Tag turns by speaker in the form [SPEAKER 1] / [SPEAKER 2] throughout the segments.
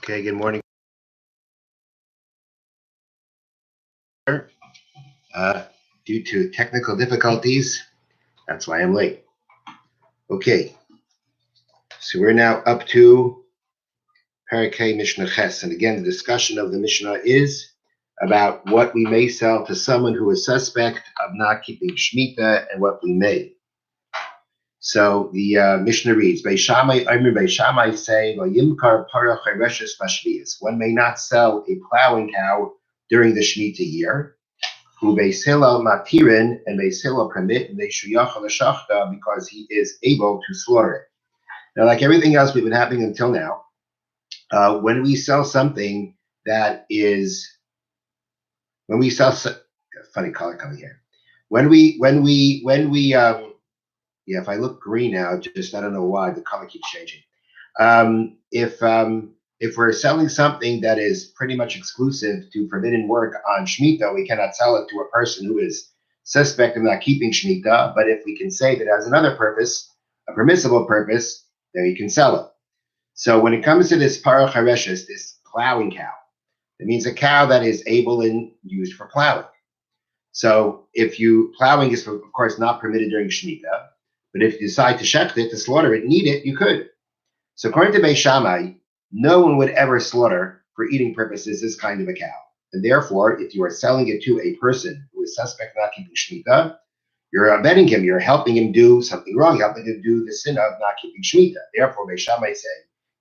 [SPEAKER 1] Okay, good morning. Due to technical difficulties, that's why I'm late. Okay, so we're now up to Parakeh Mishna Ches. And again, the discussion of the Mishnah is about what we may sell to someone who is suspect of not keeping Shemitah and what we may. So the Mishnah reads, Beis Shammai say, "Vayimkar parach hareshes b'shvius." One may not sell a plowing cow during the Shemitah year. Who Beis Hillel matirin and Beis Hillel permit leishuyach l'shachta because he is able to slaughter it. Now, like everything else we've been having until now, when we sell something that is, when we sell, funny color coming here. When we, yeah, if I look green now, just I don't know why the color keeps changing. If we're selling something that is pretty much exclusive to forbidden work on Shemitah, we cannot sell it to a person who is suspect of not keeping Shemitah. But if we can say that it has another purpose, a permissible purpose, then we can sell it. So when it comes to this parach hareshes, this plowing cow, it means a cow that is able and used for plowing. So plowing is of course not permitted during Shemitah, but if you decide to shecht it, to slaughter it and eat it, you could. So according to Beis Shammai, no one would ever slaughter for eating purposes this kind of a cow. And therefore, if you are selling it to a person who is suspect of not keeping Shemitah, you're abetting him, you're helping him do something wrong, you're helping him do the sin of not keeping Shemitah. Therefore, Beis Shammai say,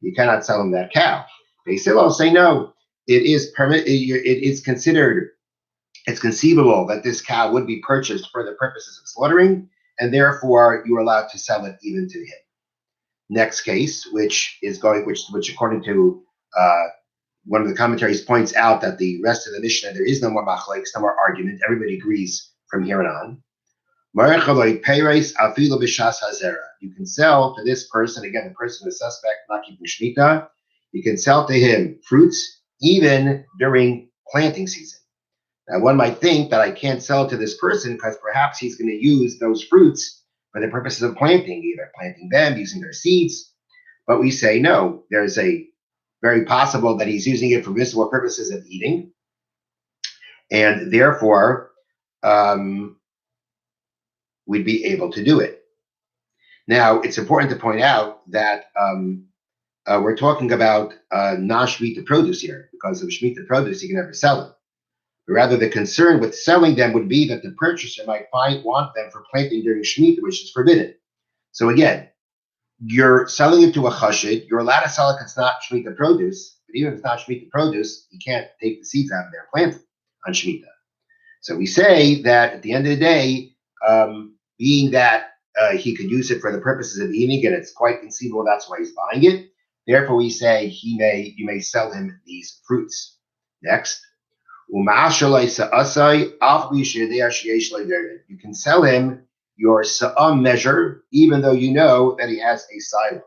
[SPEAKER 1] you cannot sell him that cow. Beis Hillel say, no, it is considered, it's conceivable that this cow would be purchased for the purposes of slaughtering, and therefore you are allowed to sell it even to him. Next case, which according to one of the commentaries points out that the rest of the Mishnah, there is no more machlokes, no more argument. Everybody agrees from here on. You can sell to this person, again, the person is suspect, not keeping Shemitah. You can sell to him fruits even during planting season. Now, one might think that I can't sell to this person because perhaps he's going to use those fruits for the purposes of planting, either planting them, using their seeds. But we say, no, there's a very possible that he's using it for permissible purposes of eating. And therefore, we'd be able to do it. Now, it's important to point out that we're talking about non-Shemitah produce here, because of Shemitah produce, you can never sell it. But rather, the concern with selling them would be that the purchaser might want them for planting during Shemitah, which is forbidden. So again, you're selling it to a chashid, you're allowed to sell it if it's not Shemitah produce, but even if it's not Shemitah produce, you can't take the seeds out of there and plant it on Shemitah. So we say that at the end of the day, being that he could use it for the purposes of eating, and it's quite conceivable that's why he's buying it, therefore we say you may sell him these fruits. Next. You can sell him your sa'ah measure, even though you know that he has a silo.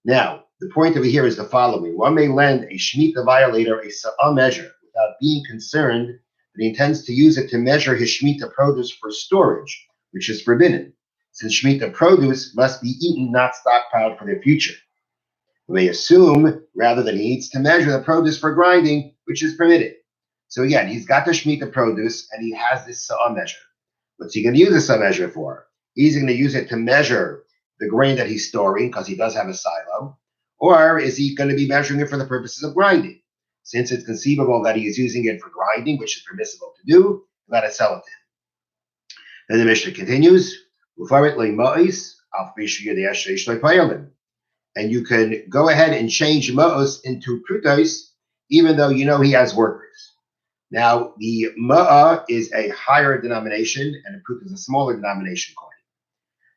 [SPEAKER 1] Now, the point over here is the following. One may lend a Shemitah violator a sa'ah measure without being concerned that he intends to use it to measure his Shemitah produce for storage, which is forbidden, since Shemitah produce must be eaten, not stockpiled for the future. We may assume, rather, that he needs to measure the produce for grinding, which is permitted. So again, he's got the Shemitah produce, and he has this sa'ah measure. What's he going to use the sa'ah measure for? He's going to use it to measure the grain that he's storing, because he does have a silo. Or is he going to be measuring it for the purposes of grinding? Since it's conceivable that he is using it for grinding, which is permissible to do, let us sell it to him. Then the Mishnah continues, and you can go ahead and change ma'os into prutos, even though you know he has workers. Now, the ma'ah is a higher denomination, and a prut is a smaller denomination coin.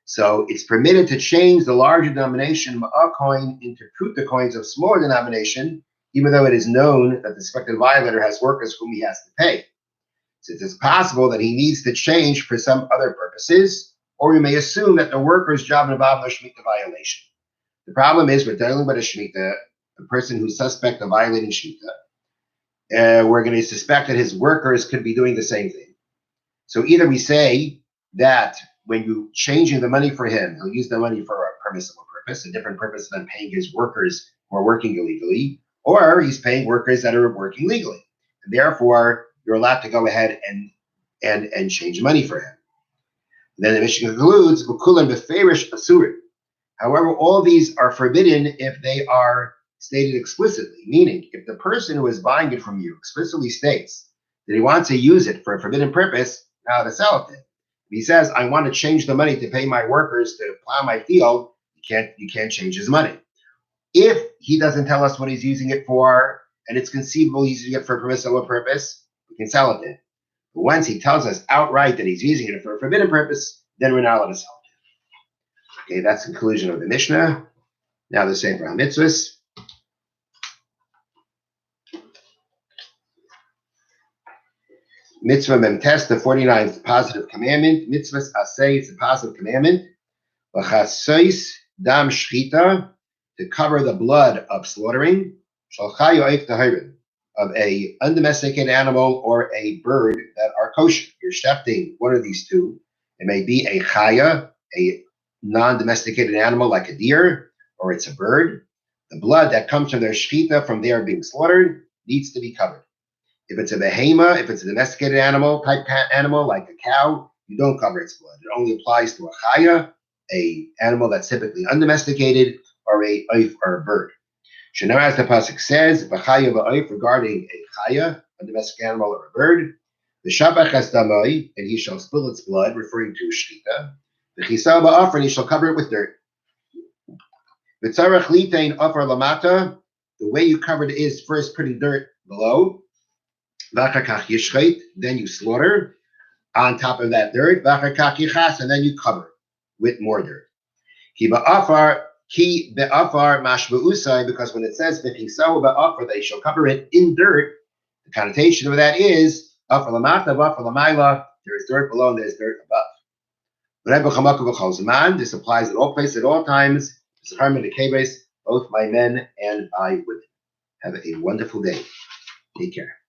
[SPEAKER 1] So it's permitted to change the larger denomination ma'ah coin into pruta coins of smaller denomination, even though it is known that the suspected violator has workers whom he has to pay. Since it's possible that he needs to change for some other purposes, or we may assume that the worker's job involved no Shemitah violation. The problem is we're dealing with a Shemitah, a person who's suspect of violating Shemitah. We're going to suspect that his workers could be doing the same thing. So either we say that when you changing the money for him, he'll use the money for a permissible purpose, a different purpose than paying his workers who are working illegally, or he's paying workers that are working legally. And therefore, you're allowed to go ahead and change money for him. Then the Mishnah concludes, "V'kulan beferish asurin." However, all these are forbidden if they are stated explicitly, meaning if the person who is buying it from you explicitly states that he wants to use it for a forbidden purpose, now to sell it to him. If he says, I want to change the money to pay my workers to plow my field, you can't change his money. If he doesn't tell us what he's using it for, and it's conceivable he's using it for a permissible purpose, we can sell it to him. But once he tells us outright that he's using it for a forbidden purpose, then we're not allowed to sell it. Okay, that's the conclusion of the Mishnah. Now the Sefer HaMitzvot. Mitzvah Memtes, the 49th positive commandment. Mitzvah Aseh, it's a positive commandment. L'chasois dam shchita, to cover the blood of slaughtering. Shalchayu eif tahirin, of a undomesticated animal or a bird that are kosher. You're shefting one of these two. It may be a chaya, a non-domesticated animal like a deer, or it's a bird. The blood that comes from their shchita, from their being slaughtered, needs to be covered. If it's a behema, if it's a domesticated animal, type animal like a cow, you don't cover its blood. It only applies to a chaya, a animal that's typically undomesticated, or a oif, or a bird. Shana, as the pasuk says, b'chaya b'oif, regarding a chaya, a domestic animal or a bird, the shabach has damai, and he shall spill its blood, referring to shchita. The chisal ba'afar, and he shall cover it with dirt. V'tzarach litain afar lamata, the way you cover it is first putting dirt below. V'achakach yishchait, then you slaughter on top of that dirt. V'achakach yichas, and then you cover with more dirt. Ki be'afar mashma'usai, because when it says v'chisau be'afar, they shall cover it in dirt, the connotation of that is afar lamata, v'afar lamayla, there is dirt below and there is dirt above. This applies at all places, at all times, both by men and by women. Have a wonderful day. Take care.